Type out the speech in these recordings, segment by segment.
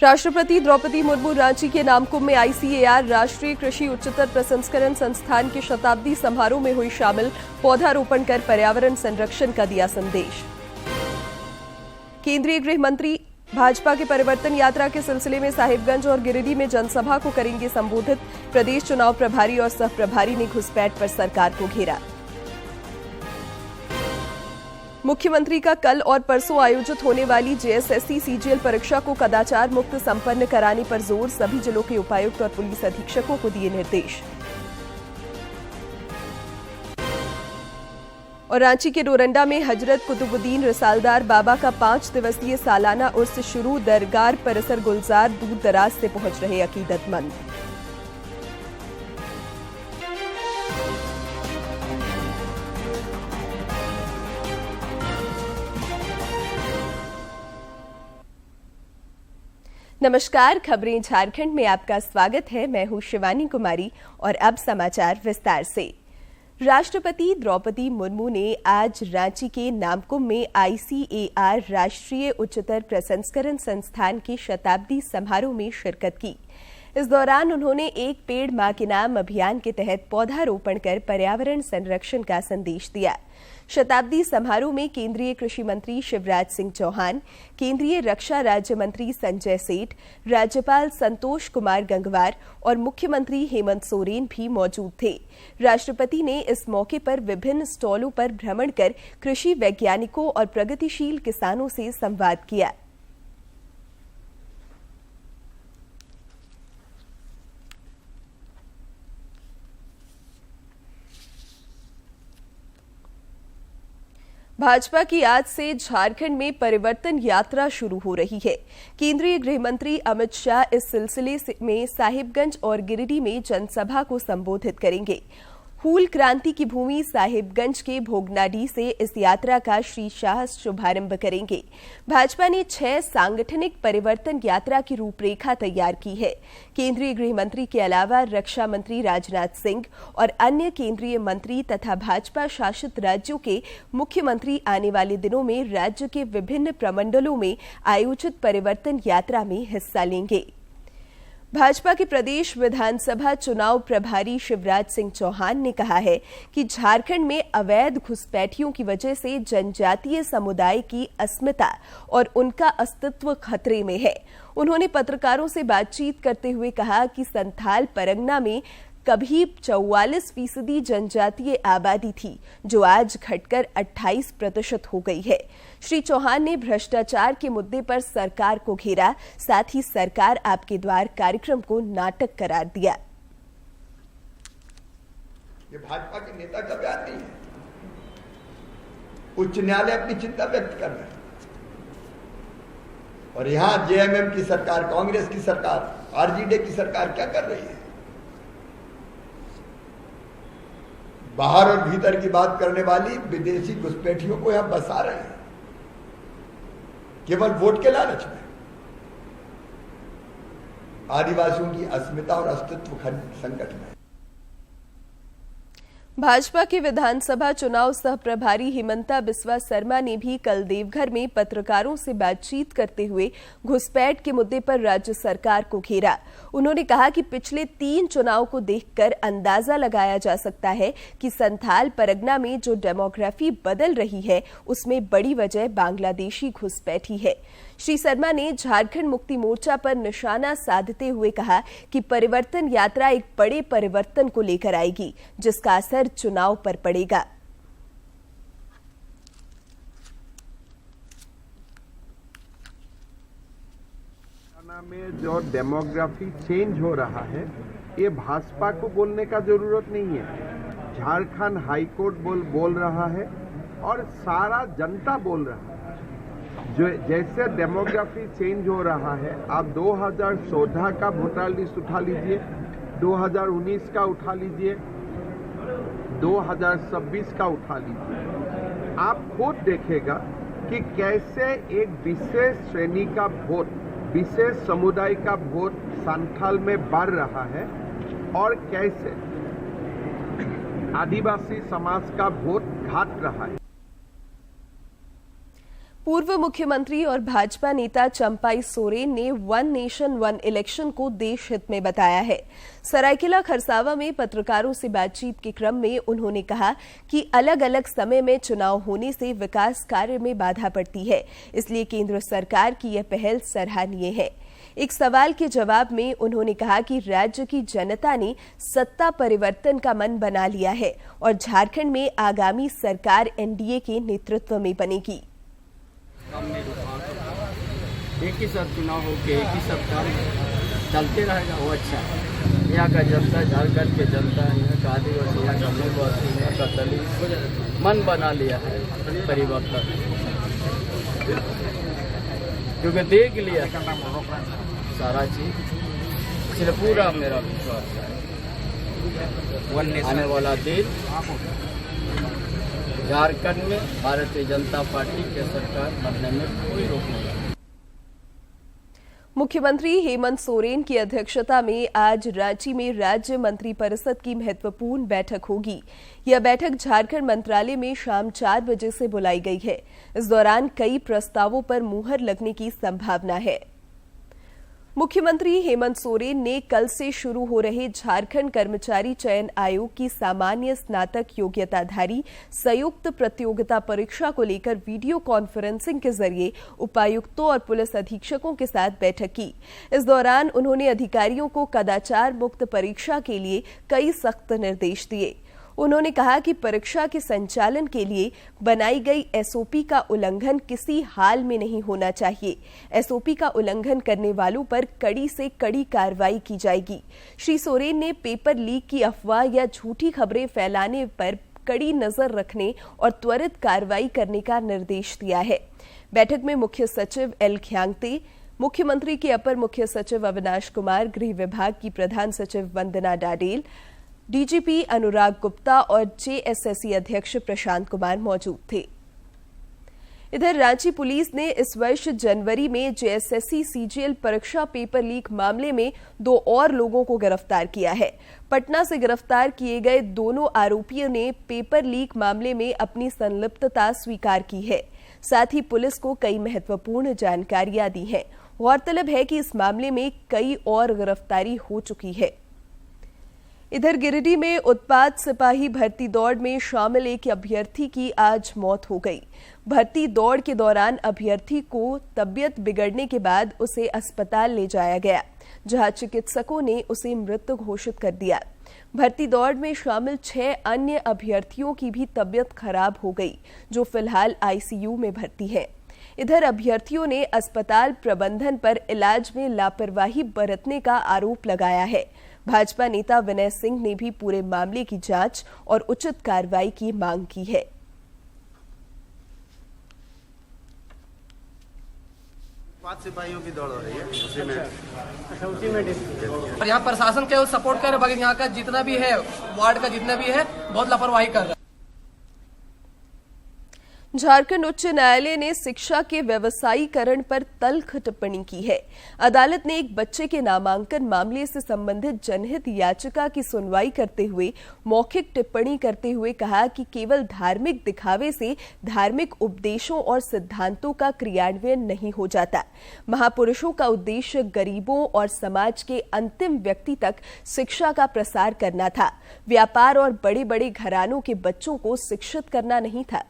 राष्ट्रपति द्रौपदी मुर्मू रांची के नामकुम में ICAR राष्ट्रीय कृषि उच्चतर प्रसंस्करण संस्थान के शताब्दी समारोह में हुई शामिल, पौधारोपण कर पर्यावरण संरक्षण का दिया संदेश। केंद्रीय गृह मंत्री भाजपा के परिवर्तन यात्रा के सिलसिले में साहिबगंज और गिरिडीह में जनसभा को करेंगे संबोधित। प्रदेश चुनाव प्रभारी और सह प्रभारी ने घुसपैठ पर सरकार को घेरा। मुख्यमंत्री का कल और परसों आयोजित होने वाली JSSC CGL परीक्षा को कदाचार मुक्त संपन्न कराने पर जोर, सभी जिलों के उपायुक्त और पुलिस अधीक्षकों को दिए निर्देश। और रांची के डोरंडा में हजरत कुतुबुद्दीन रिसालदार बाबा का 5 दिवसीय सालाना उर्स शुरू, दरगाह परिसर गुलजार दूर दराज से पहुंच रहे अकीदतमंद। नमस्कार, खबरें झारखंड में आपका स्वागत है। मैं हूं शिवानी कुमारी और अब समाचार विस्तार से। राष्ट्रपति द्रौपदी मुर्मू ने आज रांची के नामकुम में ICAR राष्ट्रीय उच्चतर प्रसंस्करण संस्थान के शताब्दी समारोह में शिरकत की। इस दौरान उन्होंने एक पेड़ मां के नाम अभियान के तहत पौधारोपण कर पर्यावरण संरक्षण का संदेश दिया। शताब्दी समारोह में केंद्रीय कृषि मंत्री शिवराज सिंह चौहान, केंद्रीय रक्षा राज्य मंत्री संजय सेठ, राज्यपाल संतोष कुमार गंगवार और मुख्यमंत्री हेमंत सोरेन भी मौजूद थे। राष्ट्रपति ने इस मौके पर विभिन्न स्टॉलों पर भ्रमण कर कृषि वैज्ञानिकों और प्रगतिशील किसानों से संवाद किया। भाजपा की आज से झारखंड में परिवर्तन यात्रा शुरू हो रही है। केंद्रीय गृह मंत्री अमित शाह इस सिलसिले में साहिबगंज और गिरिडीह में जनसभा को संबोधित करेंगे। हूल क्रांति की भूमि साहिबगंज के भोगनाडीह से इस यात्रा का श्री शाह शुभारंभ करेंगे। भाजपा ने 6 सांगठनिक परिवर्तन यात्रा की रूपरेखा तैयार की है। केंद्रीय गृह मंत्री के अलावा रक्षा मंत्री राजनाथ सिंह और अन्य केंद्रीय मंत्री तथा भाजपा शासित राज्यों के मुख्यमंत्री आने वाले दिनों में राज्य के विभिन्न प्रमंडलों में आयोजित परिवर्तन यात्रा में हिस्सा लेंगे। भाजपा के प्रदेश विधानसभा चुनाव प्रभारी शिवराज सिंह चौहान ने कहा है कि झारखंड में अवैध घुसपैठियों की वजह से जनजातीय समुदाय की अस्मिता और उनका अस्तित्व खतरे में है। उन्होंने पत्रकारों से बातचीत करते हुए कहा कि संथाल परगना में कभी 44% जनजातीय आबादी थी, जो आज घटकर 28% हो गई है। श्री चौहान ने भ्रष्टाचार के मुद्दे पर सरकार को घेरा, साथ ही सरकार आपके द्वार कार्यक्रम को नाटक करार दिया। ये भाजपा के नेता का बयान नहीं है। उच्च न्यायालय अपनी चिंता व्यक्त कर रहा है और यहां JMM की सरकार, कांग्रेस की सरकार, RJD की सरकार क्या कर रही है? बाहर और भीतर की बात करने वाली विदेशी घुसपैठियों को यहां बसा रहे हैं, केवल वोट के लालच में। आदिवासियों की अस्मिता और अस्तित्व संकट में। भाजपा के विधानसभा चुनाव सह प्रभारी हिमंता बिस्वा शर्मा ने भी कल देवघर में पत्रकारों से बातचीत करते हुए घुसपैठ के मुद्दे पर राज्य सरकार को घेरा। उन्होंने कहा कि पिछले 3 चुनाव को देखकर अंदाजा लगाया जा सकता है कि संथाल परगना में जो डेमोग्राफी बदल रही है, उसमें बड़ी वजह बांग्लादेशी घुसपैठी है। श्री शर्मा ने झारखंड मुक्ति मोर्चा पर निशाना साधते हुए कहा कि परिवर्तन यात्रा एक बड़े परिवर्तन को लेकर आएगी, जिसका असर चुनाव पर पड़ेगा। में जो डेमोग्राफी चेंज हो रहा है, ये भाजपा को बोलने का जरूरत नहीं है। झारखंड हाईकोर्ट बोल रहा है और सारा जनता बोल रहा है। जो जैसे डेमोग्राफी चेंज हो रहा है, आप 2014 का वोटर लिस्ट उठा लीजिए, 2019 का उठा लीजिए, 2026 का उठा लीजिए, आप खुद देखेगा कि कैसे एक विशेष श्रेणी का वोट, विशेष समुदाय का वोट संथाल में बढ़ रहा है और कैसे आदिवासी समाज का वोट घाट रहा है। पूर्व मुख्यमंत्री और भाजपा नेता चंपाई सोरेन ने वन नेशन वन इलेक्शन को देश हित में बताया है। सरायकेला खरसावा में पत्रकारों से बातचीत के क्रम में उन्होंने कहा कि अलग अलग समय में चुनाव होने से विकास कार्य में बाधा पड़ती है, इसलिए केंद्र सरकार की यह पहल सराहनीय है। एक सवाल के जवाब में उन्होंने कहा कि राज्य की जनता ने सत्ता परिवर्तन का मन बना लिया है और झारखंड में आगामी सरकार एनडीए के नेतृत्व में बनेगी। एक ही सब चुनाव होके एक ही सब काम चलते रहेगा, वो अच्छा है। यहाँ का जनता, झारखंड के जनता, यहाँ का आदिवासी, यहाँ का मूलवासी, यहाँ का दलित मन बना लिया है परिवर्तन, क्योंकि देख लिया सारा चीज। इसलिए पूरा मेरा विश्वास है आने वाला दिन झारखंड में भारतीय जनता पार्टी की सरकार बनने में कोई रोक नहीं। मुख्यमंत्री हेमंत सोरेन की अध्यक्षता में आज रांची में राज्य मंत्रिपरिषद की महत्वपूर्ण बैठक होगी। यह बैठक झारखंड मंत्रालय में शाम 4 बजे से बुलाई गई है। इस दौरान कई प्रस्तावों पर मुहर लगने की संभावना है। मुख्यमंत्री हेमंत सोरेन ने कल से शुरू हो रहे झारखंड कर्मचारी चयन आयोग की सामान्य स्नातक योग्यताधारी संयुक्त प्रतियोगिता परीक्षा को लेकर वीडियो कॉन्फ्रेंसिंग के जरिए उपायुक्तों और पुलिस अधीक्षकों के साथ बैठक की। इस दौरान उन्होंने अधिकारियों को कदाचार मुक्त परीक्षा के लिए कई सख्त निर्देश दिए। उन्होंने कहा कि परीक्षा के संचालन के लिए बनाई गई एसओपी का उल्लंघन किसी हाल में नहीं होना चाहिए। एसओपी का उल्लंघन करने वालों पर कड़ी से कड़ी कार्रवाई की जाएगी। श्री सोरेन ने पेपर लीक की अफवाह या झूठी खबरें फैलाने पर कड़ी नजर रखने और त्वरित कार्रवाई करने का निर्देश दिया है। बैठक में मुख्य सचिव एल ख्यांगते, मुख्यमंत्री के अपर मुख्य सचिव अविनाश कुमार, गृह विभाग की प्रधान सचिव वंदना डाडेल, डीजीपी अनुराग गुप्ता और जेएसएससी अध्यक्ष प्रशांत कुमार मौजूद थे। इधर रांची पुलिस ने इस वर्ष जनवरी में जेएसएससी सीजीएल परीक्षा पेपर लीक मामले में 2 और लोगों को गिरफ्तार किया है। पटना से गिरफ्तार किए गए दोनों आरोपियों ने पेपर लीक मामले में अपनी संलिप्तता स्वीकार की है। साथ ही पुलिस को कई महत्वपूर्ण जानकारियां दी हैं। गौरतलब है कि इस मामले में कई और गिरफ्तारी हो चुकी है। इधर गिरिडीह में उत्पाद सिपाही भर्ती दौड़ में शामिल एक अभ्यर्थी की आज मौत हो गई। भर्ती दौड़ के दौरान अभ्यर्थी को तबीयत बिगड़ने के बाद उसे अस्पताल ले जाया गया, जहां चिकित्सकों ने उसे मृत घोषित कर दिया। भर्ती दौड़ में शामिल 6 अन्य अभ्यर्थियों की भी तबीयत खराब हो गई, जो फिलहाल आईसीयू में भर्ती है। इधर अभ्यर्थियों ने अस्पताल प्रबंधन पर इलाज में लापरवाही बरतने का आरोप लगाया है। भाजपा नेता विनय सिंह ने भी पूरे मामले की जांच और उचित कार्रवाई की मांग की है। पांच सिपाहियों की दौड़ हो रही है, उसी में और यहाँ प्रशासन के सपोर्ट कर रहे, यहाँ का जितना भी है वार्ड का जितना भी है बहुत लापरवाही कर रहा है। झारखंड उच्च न्यायालय ने शिक्षा के व्यवसायीकरण पर तल्ख टिप्पणी की है। अदालत ने एक बच्चे के नामांकन मामले से संबंधित जनहित याचिका की सुनवाई करते हुए मौखिक टिप्पणी करते हुए कहा कि केवल धार्मिक दिखावे से धार्मिक उपदेशों और सिद्धांतों का क्रियान्वयन नहीं हो जाता। महापुरुषों का उद्देश्य गरीबों और समाज के अंतिम व्यक्ति तक शिक्षा का प्रसार करना था, व्यापार और बड़े बड़े घरानों के बच्चों को शिक्षित करना नहीं था।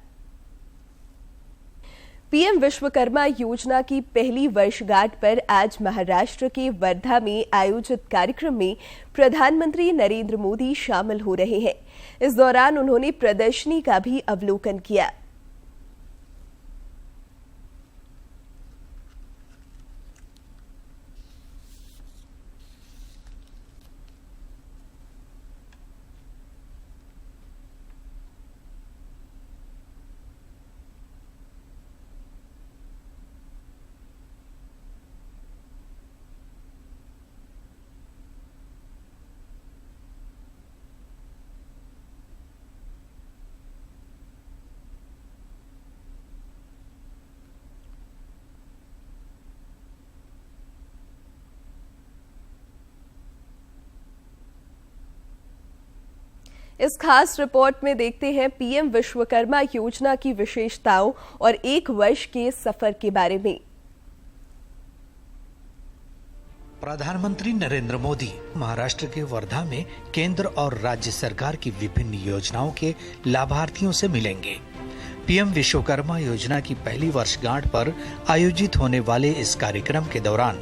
पीएम विश्वकर्मा योजना की पहली वर्षगांठ पर आज महाराष्ट्र के वर्धा में आयोजित कार्यक्रम में प्रधानमंत्री नरेंद्र मोदी शामिल हो रहे हैं। इस दौरान उन्होंने प्रदर्शनी का भी अवलोकन किया। इस खास रिपोर्ट में देखते हैं पीएम विश्वकर्मा योजना की विशेषताओं और 1 वर्ष के सफर के बारे में। प्रधानमंत्री नरेंद्र मोदी महाराष्ट्र के वर्धा में केंद्र और राज्य सरकार की विभिन्न योजनाओं के लाभार्थियों से मिलेंगे। पीएम विश्वकर्मा योजना की पहली वर्षगांठ पर आयोजित होने वाले इस कार्यक्रम के दौरान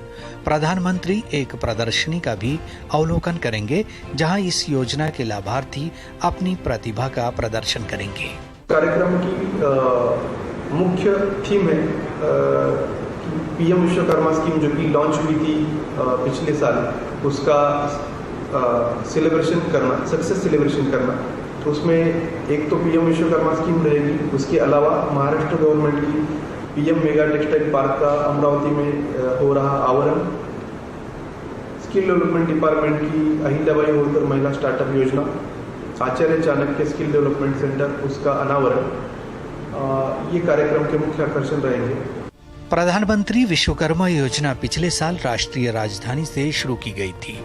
प्रधानमंत्री एक प्रदर्शनी का भी अवलोकन करेंगे, जहां इस योजना के लाभार्थी अपनी प्रतिभा का प्रदर्शन करेंगे। कार्यक्रम की मुख्य थीम है पीएम विश्वकर्मा स्कीम जो कि लॉन्च हुई थी पिछले साल, उसका सेलिब्रेशन करना, सक्सेस सेलिब्रेशन करना। तो उसमें एक तो पीएम विश्वकर्मा स्कीम रहेगी, उसके अलावा महाराष्ट्र गवर्नमेंट की पीएम मेगा टेक्सटाइल पार्क का अमरावती में हो रहा आवरण, स्किल डेवलपमेंट डिपार्टमेंट की अहिल्याबाई होलकर महिला स्टार्टअप योजना, आचार्य चाणक्य स्किल डेवलपमेंट सेंटर, उसका अनावरण, ये कार्यक्रम के मुख्य आकर्षण रहेंगे। प्रधानमंत्री विश्वकर्मा योजना पिछले साल राष्ट्रीय राजधानी से शुरू की गई थी,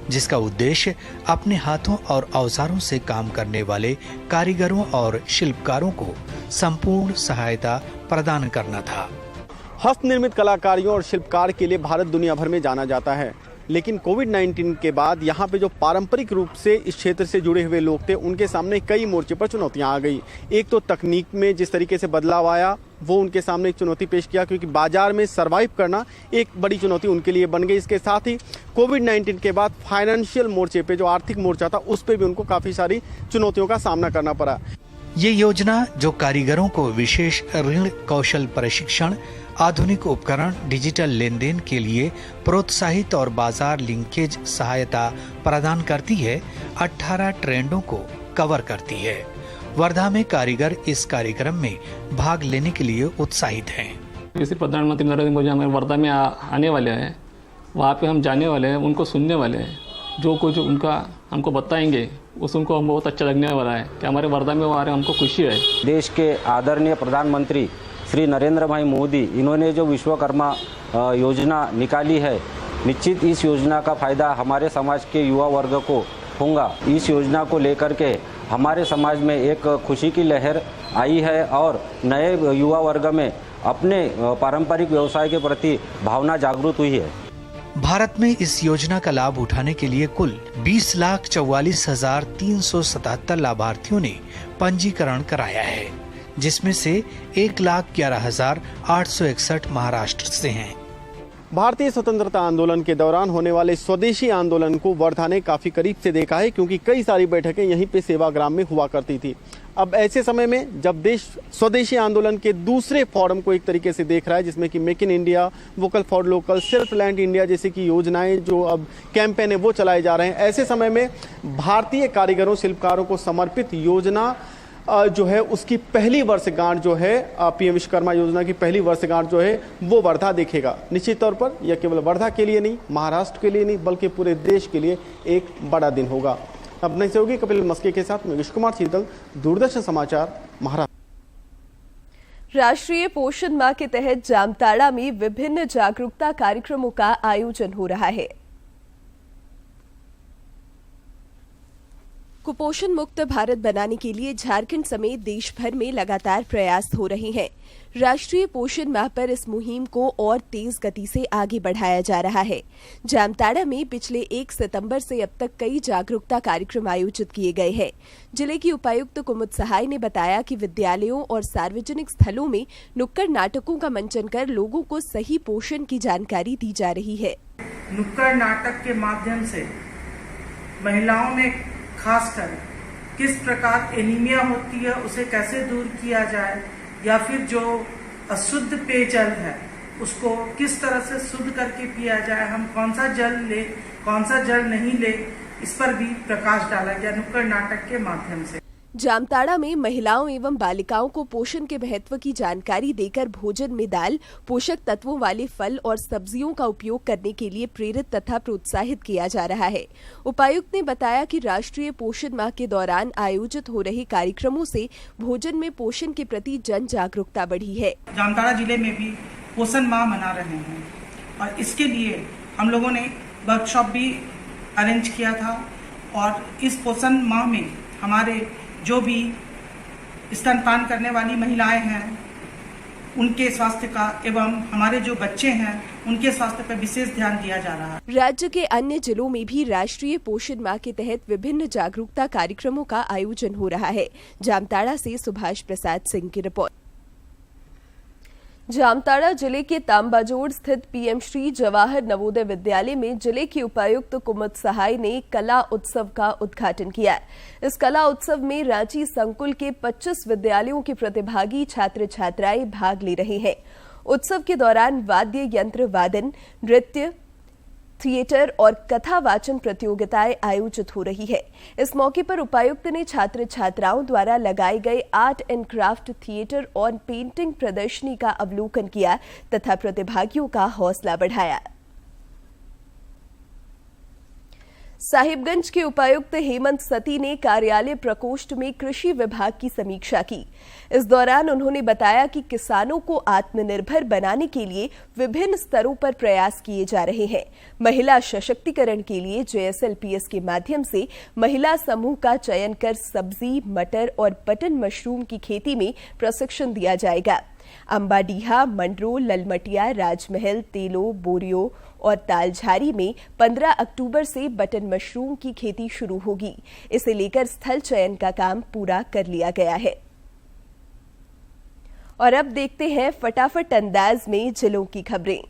जिसका उद्देश्य अपने हाथों और औजारों से काम करने वाले कारीगरों और शिल्पकारों को संपूर्ण सहायता प्रदान करना था। हस्त निर्मित कलाकारियों और शिल्पकार के लिए भारत दुनिया भर में जाना जाता है, लेकिन कोविड-19 के बाद यहाँ पे जो पारंपरिक रूप से इस क्षेत्र से जुड़े हुए लोग थे, उनके सामने कई मोर्चे पर चुनौतियाँ आ गई। एक तो तकनीक में जिस तरीके से बदलाव आया, वो उनके सामने एक चुनौती पेश किया, क्योंकि बाजार में सरवाइव करना एक बड़ी चुनौती उनके लिए बन गई। इसके साथ ही कोविड-19 के बाद फाइनेंशियल मोर्चे पे, जो आर्थिक मोर्चा था, उस पर भी उनको काफ़ी सारी चुनौतियों का सामना करना पड़ा। ये योजना जो कारीगरों को विशेष ऋण, कौशल प्रशिक्षण, आधुनिक उपकरण, डिजिटल लेन देन के लिए प्रोत्साहित और बाजार लिंकेज सहायता प्रदान करती है, 18 ट्रेंडों को कवर करती है। वर्धा में कारीगर इस कार्यक्रम में भाग लेने के लिए उत्साहित हैं। जैसे प्रधानमंत्री नरेंद्र मोदी हमारे वर्धा में आने वाले हैं, वहाँ पे हम जाने वाले हैं, उनको सुनने वाले हैं, जो कुछ उनका हमको बताएंगे उनको हम बहुत अच्छा लगने वाला है कि हमारे वर्धा में वो आ रहे हैं, हमको खुशी है। देश के आदरणीय प्रधानमंत्री श्री नरेंद्र भाई मोदी, इन्होंने जो विश्वकर्मा योजना निकाली है, निश्चित इस योजना का फायदा हमारे समाज के युवा वर्ग को होगा। इस योजना को लेकर के हमारे समाज में एक खुशी की लहर आई है और नए युवा वर्ग में अपने पारंपरिक व्यवसाय के प्रति भावना जागृत हुई है। भारत में इस योजना का लाभ उठाने के लिए कुल 20,44,377 लाभार्थियों ने पंजीकरण कराया है, जिसमें से 1,11,861 महाराष्ट्र से हैं। भारतीय स्वतंत्रता आंदोलन के दौरान होने वाले स्वदेशी आंदोलन को वर्धा ने काफी करीब से देखा है, क्योंकि कई सारी बैठकें यहीं पे सेवाग्राम में हुआ करती थी। अब ऐसे समय में जब देश स्वदेशी आंदोलन के दूसरे फॉरम को एक तरीके से देख रहा है, जिसमें कि make in India, vocal for local, self land India जैसी की योजनाएं, जो अब कैंपेन है, वो चलाए जा रहे हैं। ऐसे समय में भारतीय कारीगरों, शिल्पकारों को समर्पित योजना जो है, उसकी पहली वर्षगांठ जो है, पीएम विश्वकर्मा योजना की पहली वर्षगांठ जो है, वो वर्धा देखेगा। निश्चित तौर पर यह केवल वर्धा के लिए नहीं, महाराष्ट्र के लिए नहीं, बल्कि पूरे देश के लिए एक बड़ा दिन होगा। अपने सहयोगी कपिल मस्के के साथ मैं विश्व कुमार शीतल, दूरदर्शन समाचार, महाराष्ट्र। राष्ट्रीय पोषण माह के तहत जामताड़ा में विभिन्न जागरूकता कार्यक्रमों का आयोजन हो रहा है। कुपोषण मुक्त भारत बनाने के लिए झारखंड समेत देश भर में लगातार प्रयास हो रहे हैं। राष्ट्रीय पोषण माह पर इस मुहिम को और तेज गति से आगे बढ़ाया जा रहा है। जामताड़ा में पिछले 1 सितंबर से अब तक कई जागरूकता कार्यक्रम आयोजित किए गए हैं। जिले की उपायुक्त कुमुद सहाय ने बताया कि विद्यालयों और सार्वजनिक स्थलों में नुक्कड़ नाटकों का मंचन कर लोगों को सही पोषण की जानकारी दी जा रही है। नुक्कड़ नाटक के माध्यम से महिलाओं में खासकर किस प्रकार एनीमिया होती है, उसे कैसे दूर किया जाए, या फिर जो अशुद्ध पेयजल है उसको किस तरह से शुद्ध करके पिया जाए, हम कौन सा जल ले, कौन सा जल नहीं ले, इस पर भी प्रकाश डाला गया नुक्कड़ नाटक के माध्यम से। जामताड़ा में महिलाओं एवं बालिकाओं को पोषण के महत्व की जानकारी देकर भोजन में दाल, पोषक तत्वों वाले फल और सब्जियों का उपयोग करने के लिए प्रेरित तथा प्रोत्साहित किया जा रहा है। उपायुक्त ने बताया कि राष्ट्रीय पोषण माह के दौरान आयोजित हो रहे कार्यक्रमों से भोजन में पोषण के प्रति जन जागरूकता बढ़ी है। जामताड़ा जिले में भी पोषण माह मना रहे हैं और इसके लिए हम लोगों ने वर्कशॉप भी अरेंज किया था और इस पोषण माह में हमारे जो भी स्तनपान करने वाली महिलाएं हैं उनके स्वास्थ्य का एवं हमारे जो बच्चे हैं उनके स्वास्थ्य पर विशेष ध्यान दिया जा रहा है। राज्य के अन्य जिलों में भी राष्ट्रीय पोषण माह के तहत विभिन्न जागरूकता कार्यक्रमों का आयोजन हो रहा है। जामताड़ा से सुभाष प्रसाद सिंह की रिपोर्ट। जामताड़ा जिले के तांबाजोड़ स्थित पीएम श्री जवाहर नवोदय विद्यालय में जिले के उपायुक्त कुमुद सहाय ने कला उत्सव का उद्घाटन किया। इस कला उत्सव में रांची संकुल के 25 विद्यालयों के प्रतिभागी छात्र छात्राएं भाग ले रहे हैं। उत्सव के दौरान वाद्य यंत्र वादन, नृत्य, थिएटर और कथा वाचन प्रतियोगिताएं आयोजित हो रही है। इस मौके पर उपायुक्त ने छात्र छात्राओं द्वारा लगाए गए आर्ट एंड क्राफ्ट, थिएटर और पेंटिंग प्रदर्शनी का अवलोकन किया तथा प्रतिभागियों का हौसला बढ़ाया। साहिबगंज के उपायुक्त हेमंत सती ने कार्यालय प्रकोष्ठ में कृषि विभाग की समीक्षा की। इस दौरान उन्होंने बताया कि किसानों को आत्मनिर्भर बनाने के लिए विभिन्न स्तरों पर प्रयास किए जा रहे हैं। महिला सशक्तिकरण के लिए JSLPS के माध्यम से महिला समूह का चयन कर सब्जी, मटर और बटन मशरूम की खेती में प्रशिक्षण दिया जाएगा। अंबाडीहा, मंडरो, ललमटिया, राजमहल, तेलो, बोरियो और तालझारी में 15 अक्टूबर से बटन मशरूम की खेती शुरू होगी। इसे लेकर स्थल चयन का काम पूरा कर लिया गया है। और अब देखते हैं फटाफट अंदाज में जिलों की खबरें।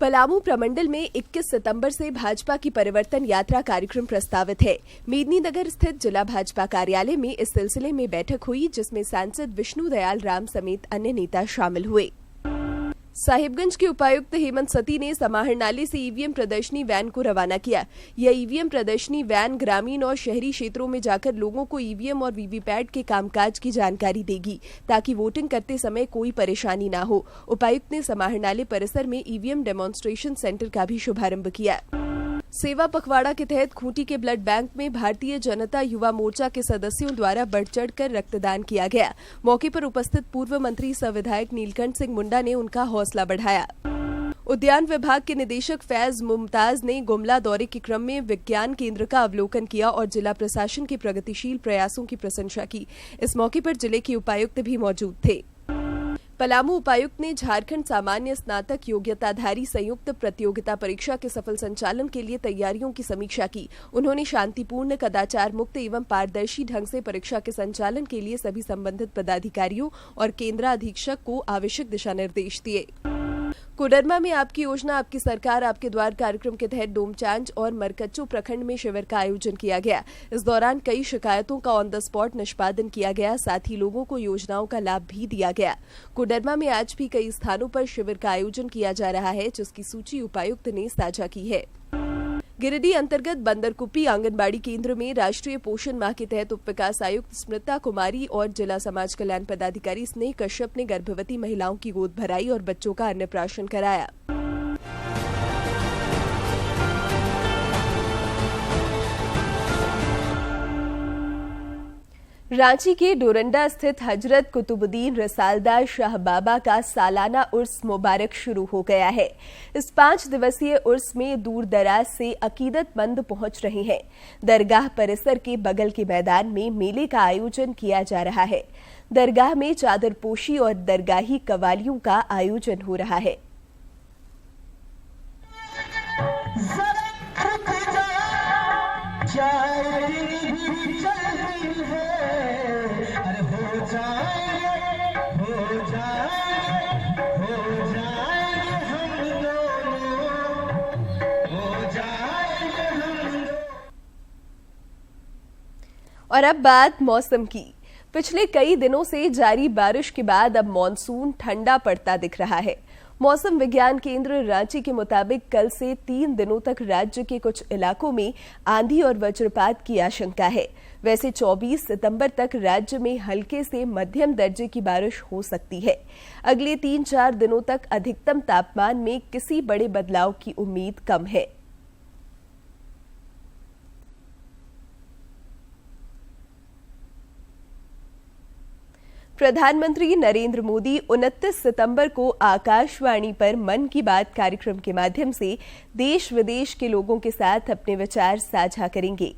पलामू प्रमंडल में 21 सितंबर से भाजपा की परिवर्तन यात्रा कार्यक्रम प्रस्तावित है। मेदिनीनगर स्थित जिला भाजपा कार्यालय में इस सिलसिले में बैठक हुई, जिसमें सांसद विष्णु दयाल राम समेत अन्य नेता शामिल हुए। साहिबगंज के उपायुक्त हेमंत सती ने समाहरणालय से ईवीएम प्रदर्शनी वैन को रवाना किया। यह ईवीएम प्रदर्शनी वैन ग्रामीण और शहरी क्षेत्रों में जाकर लोगों को ईवीएम और वीवीपैट के कामकाज की जानकारी देगी, ताकि वोटिंग करते समय कोई परेशानी न हो। उपायुक्त ने समाहरणालय परिसर में ईवीएम डेमोन्स्ट्रेशन सेंटर का भी शुभारंभ किया। सेवा पखवाड़ा के तहत खूंटी के ब्लड बैंक में भारतीय जनता युवा मोर्चा के सदस्यों द्वारा बढ़ चढ़कर रक्तदान किया गया। मौके पर उपस्थित पूर्व मंत्री सह विधायक नीलकंठ सिंह मुंडा ने उनका हौसला बढ़ाया। उद्यान विभाग के निदेशक फैज मुमताज ने गुमला दौरे के क्रम में विज्ञान केंद्र का अवलोकन किया और जिला प्रशासन के प्रगतिशील प्रयासों की प्रशंसा की। इस मौके पर जिले के उपायुक्त भी मौजूद थे। पलामू उपायुक्त ने झारखंड सामान्य स्नातक योग्यताधारी संयुक्त प्रतियोगिता परीक्षा के सफल संचालन के लिए तैयारियों की समीक्षा की। उन्होंने शांतिपूर्ण, कदाचार मुक्त एवं पारदर्शी ढंग से परीक्षा के संचालन के लिए सभी संबंधित पदाधिकारियों और केंद्राधीक्षक को आवश्यक दिशा निर्देश दिए। कोडरमा में आपकी योजना आपकी सरकार आपके द्वार कार्यक्रम के तहत डोमचांच और मरकच्चो प्रखंड में शिविर का आयोजन किया गया। इस दौरान कई शिकायतों का ऑन द स्पॉट निष्पादन किया गया, साथ ही लोगों को योजनाओं का लाभ भी दिया गया। कोडरमा में आज भी कई स्थानों पर शिविर का आयोजन किया जा रहा है, जिसकी सूची उपायुक्त ने साझा की है। गिरिडीह अंतर्गत बंदरकुप्पी आंगनबाड़ी केंद्र में राष्ट्रीय पोषण माह के तहत उप विकास आयुक्त स्मृता कुमारी और जिला समाज कल्याण पदाधिकारी स्नेह कश्यप ने गर्भवती महिलाओं की गोद भराई और बच्चों का अन्नप्राशन कराया। रांची के डोरंडा स्थित हजरत कुतुबुद्दीन रसालदार शाह बाबा का सालाना उर्स मुबारक शुरू हो गया है। इस 5 दिवसीय उर्स में दूर दराज से अकीदतमंद पहुंच रहे हैं। दरगाह परिसर के बगल के मैदान में मेले का आयोजन किया जा रहा है। दरगाह में चादरपोशी और दरगाही कवालियों का आयोजन हो रहा है। और अब बात मौसम की। पिछले कई दिनों से जारी बारिश के बाद अब मॉनसून ठंडा पड़ता दिख रहा है। मौसम विज्ञान केंद्र रांची के मुताबिक कल से 3 दिनों तक राज्य के कुछ इलाकों में आंधी और वज्रपात की आशंका है। वैसे 24 सितंबर तक राज्य में हल्के से मध्यम दर्जे की बारिश हो सकती है। अगले 3-4 दिनों तक अधिकतम तापमान में किसी बड़े बदलाव की उम्मीद कम है। प्रधानमंत्री नरेंद्र मोदी 29 सितंबर को आकाशवाणी पर मन की बात कार्यक्रम के माध्यम से देश विदेश के लोगों के साथ अपने विचार साझा करेंगे।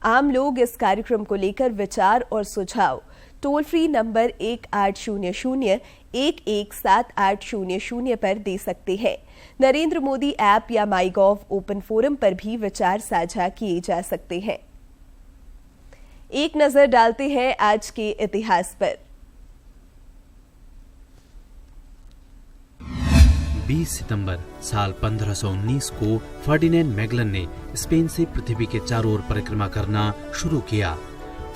आम लोग इस कार्यक्रम को लेकर विचार और सुझाव टोल फ्री नंबर 1800-117800 पर दे सकते हैं। नरेंद्र मोदी ऐप या माईगॉव ओपन फोरम पर भी विचार साझा किए जा सकते हैं। एक नजर डालते हैं आज के इतिहास पर। 20 सितंबर साल 1519 को फर्डिनेंड मैगलन ने स्पेन से पृथ्वी के चारों ओर परिक्रमा करना शुरू किया।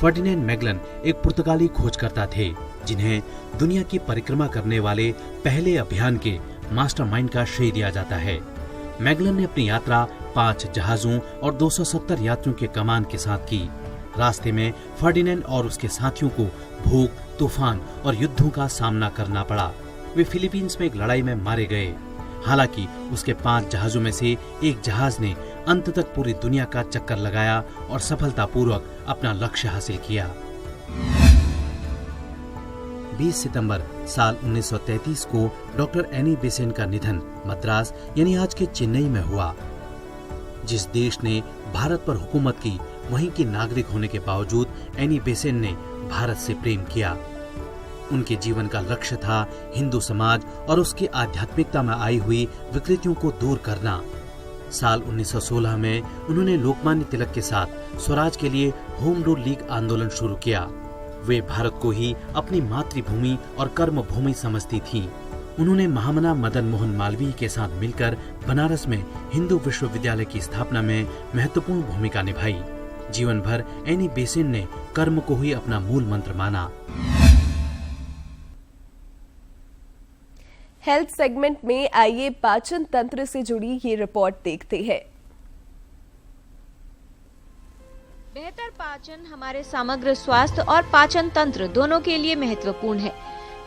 फर्डिनेंड मैगलन एक पुर्तगाली खोजकर्ता थे जिन्हें दुनिया की परिक्रमा करने वाले पहले अभियान के मास्टरमाइंड का श्रेय दिया जाता है। मैगलन ने अपनी यात्रा 5 जहाजों और 270 यात्रियों के कमान के साथ की। रास्ते में फर्डिनेंड और उसके साथियों को भूख, तूफान और युद्धों का सामना करना पड़ा। वे फिलीपींस में एक लड़ाई में मारे गए। हालांकि उसके 5 जहाजों में से एक जहाज ने अंत तक पूरी दुनिया का चक्कर लगाया और सफलतापूर्वक अपना लक्ष्य हासिल किया। 20 सितंबर साल 1933 को डॉक्टर एनी बेसेंट का निधन मद्रास यानी आज के चेन्नई में हुआ। जिस देश ने भारत पर हुकूमत की, वहीं के नागरिक होने के बावजूद एनी बेसेंट ने भारत से प्रेम किया। उनके जीवन का लक्ष्य था हिंदू समाज और उसकी आध्यात्मिकता में आई हुई विकृतियों को दूर करना। साल 1916 में उन्होंने लोकमान्य तिलक के साथ स्वराज के लिए होम रूल लीग आंदोलन शुरू किया। वे भारत को ही अपनी मातृभूमि और कर्म भूमि समझती थीं। उन्होंने महामना मदन मोहन मालवीय के साथ मिलकर बनारस में हिंदू विश्वविद्यालय की स्थापना में महत्वपूर्ण भूमिका निभाई। जीवन भर एनी बेसेंट ने कर्म को ही अपना मूल मंत्र माना। हेल्थ सेगमेंट में आइए पाचन तंत्र से जुड़ी ये रिपोर्ट देखते हैं। बेहतर पाचन हमारे समग्र स्वास्थ्य और पाचन तंत्र दोनों के लिए महत्वपूर्ण है।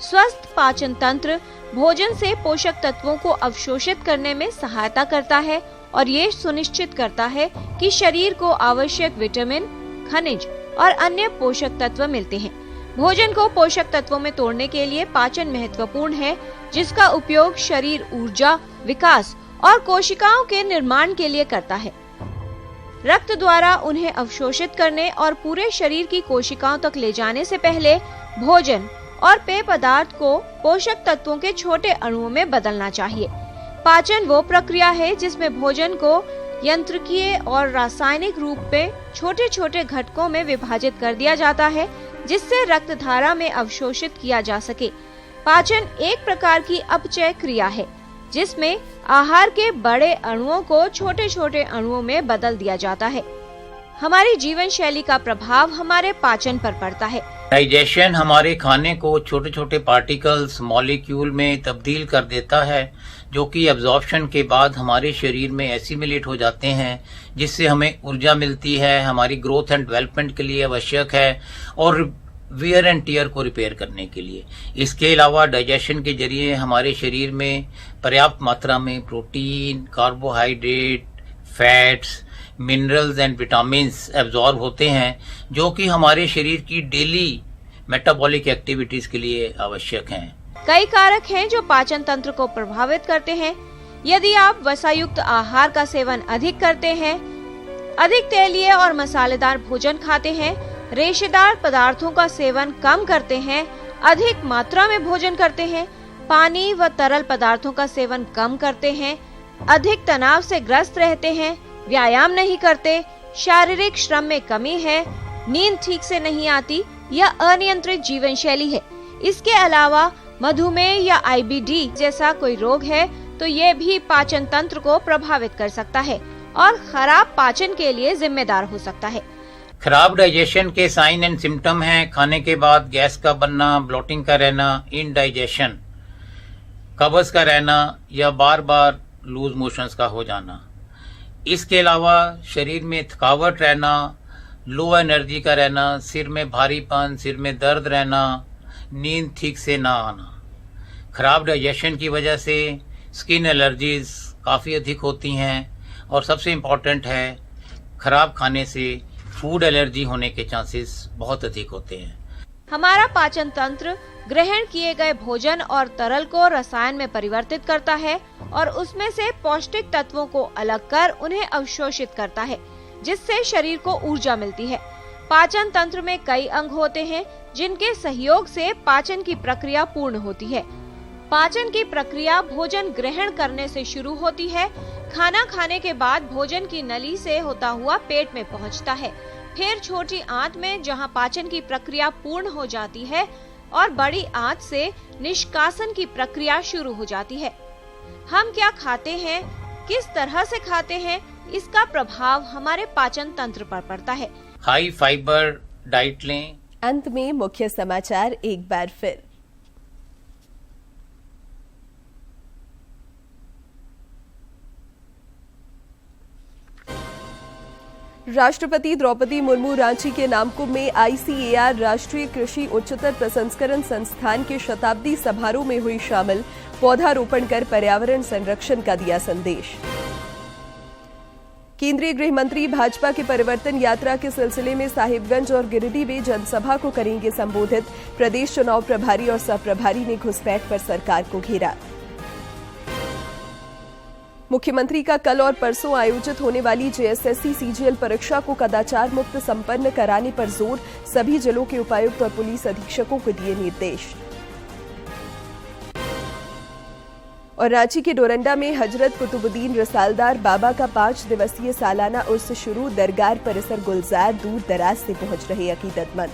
स्वस्थ पाचन तंत्र भोजन से पोषक तत्वों को अवशोषित करने में सहायता करता है और ये सुनिश्चित करता है कि शरीर को आवश्यक विटामिन, खनिज और अन्य पोषक तत्व मिलते हैं। भोजन को पोषक तत्वों में तोड़ने के लिए पाचन महत्वपूर्ण है, जिसका उपयोग शरीर ऊर्जा, विकास और कोशिकाओं के निर्माण के लिए करता है। रक्त द्वारा उन्हें अवशोषित करने और पूरे शरीर की कोशिकाओं तक ले जाने से पहले भोजन और पेय पदार्थ को पोषक तत्वों के छोटे अणुओं में बदलना चाहिए। पाचन वो प्रक्रिया है जिसमें भोजन को यंत्रिकीय और रासायनिक रूप में छोटे छोटे घटकों में विभाजित कर दिया जाता है, जिससे रक्त धारा में अवशोषित किया जा सके। पाचन एक प्रकार की अपचय क्रिया है, जिसमें आहार के बड़े अणुओं को छोटे छोटे अणुओं में बदल दिया जाता है। हमारी जीवन शैली का प्रभाव हमारे पाचन पर पड़ता है। डाइजेशन हमारे खाने को छोटे छोटे पार्टिकल्स, मॉलिक्यूल में तब्दील कर देता है, जो कि एब्जॉर्प्शन के बाद हमारे शरीर में एसिमिलेट हो जाते हैं, जिससे हमें ऊर्जा मिलती है, हमारी ग्रोथ एंड डेवलपमेंट के लिए आवश्यक है और वियर एंड टियर को रिपेयर करने के लिए। इसके अलावा डाइजेशन के जरिए हमारे शरीर में पर्याप्त मात्रा में protein, carbohydrate, fats, minerals and vitamins absorb होते हैं, जो कि हमारे शरीर की डेली मेटाबॉलिक एक्टिविटीज के लिए आवश्यक हैं। कई कारक हैं जो पाचन तंत्र को प्रभावित करते हैं। यदि आप वसायुक्त आहार का सेवन अधिक करते हैं, अधिक तेलीय और मसालेदार भोजन खाते हैं, रेशेदार पदार्थों का सेवन कम करते हैं, अधिक मात्रा में भोजन करते हैं, पानी व तरल पदार्थों का सेवन कम करते हैं, अधिक तनाव से ग्रस्त रहते हैं, व्यायाम नहीं करते, शारीरिक श्रम में कमी है, नींद ठीक से नहीं आती या अनियंत्रित जीवन शैली है। इसके अलावा मधुमेह या IBD जैसा कोई रोग है तो ये भी पाचन तंत्र को प्रभावित कर सकता है और खराब पाचन के लिए जिम्मेदार हो सकता है। खराब डाइजेशन के साइन एंड सिम्टम हैं खाने के बाद गैस का बनना, ब्लोटिंग का रहना, इनडाइजेशन, कब्ज का रहना या बार बार लूज मोशंस का हो जाना। इसके अलावा शरीर में थकावट रहना, लो एनर्जी का रहना, सिर में भारीपन, सिर में दर्द रहना, नींद ठीक से ना आना। खराब डाइजेशन की वजह से स्किन एलर्जीज काफ़ी अधिक होती हैं और सबसे इम्पॉर्टेंट है, खराब खाने से फूड एलर्जी होने के चांसेस बहुत अधिक होते हैं। हमारा पाचन तंत्र ग्रहण किए गए भोजन और तरल को रसायन में परिवर्तित करता है और उसमें से पौष्टिक तत्वों को अलग कर उन्हें अवशोषित करता है, जिससे शरीर को ऊर्जा मिलती है। पाचन तंत्र में कई अंग होते हैं जिनके सहयोग से पाचन की प्रक्रिया पूर्ण होती है। पाचन की प्रक्रिया भोजन ग्रहण करने से शुरू होती है। खाना खाने के बाद भोजन की नली से होता हुआ पेट में पहुंचता है, फिर छोटी आंत में जहां पाचन की प्रक्रिया पूर्ण हो जाती है और बड़ी आंत से निष्कासन की प्रक्रिया शुरू हो जाती है। हम क्या खाते हैं, किस तरह से खाते हैं, इसका प्रभाव हमारे पाचन तंत्र पर पड़ता है। हाई फाइबर डाइट लें। अंत में मुख्य समाचार एक बार फिर। राष्ट्रपति द्रौपदी मुर्मू रांची के नामकुम में ICAR राष्ट्रीय कृषि उच्चतर प्रसंस्करण संस्थान के शताब्दी समारोह में हुई शामिल, पौधारोपण कर पर्यावरण संरक्षण का दिया संदेश। केंद्रीय गृह मंत्री भाजपा की परिवर्तन यात्रा के सिलसिले में साहिबगंज और गिरिडीह में जनसभा को करेंगे संबोधित। प्रदेश चुनाव प्रभारी और सह प्रभारी ने घुसपैठ पर सरकार को घेरा। मुख्यमंत्री का कल और परसों आयोजित होने वाली JSSC CGL परीक्षा को कदाचार मुक्त संपन्न कराने पर जोर, सभी जिलों के उपायुक्त और पुलिस अधीक्षकों को दिए निर्देश। और रांची के डोरंडा में हजरत कुतुबुद्दीन रसालदार बाबा का 5 दिवसीय सालाना उर्स शुरू, दरगाह परिसर गुलजार दूर दराज से पहुंच रहे अकीदतमंद।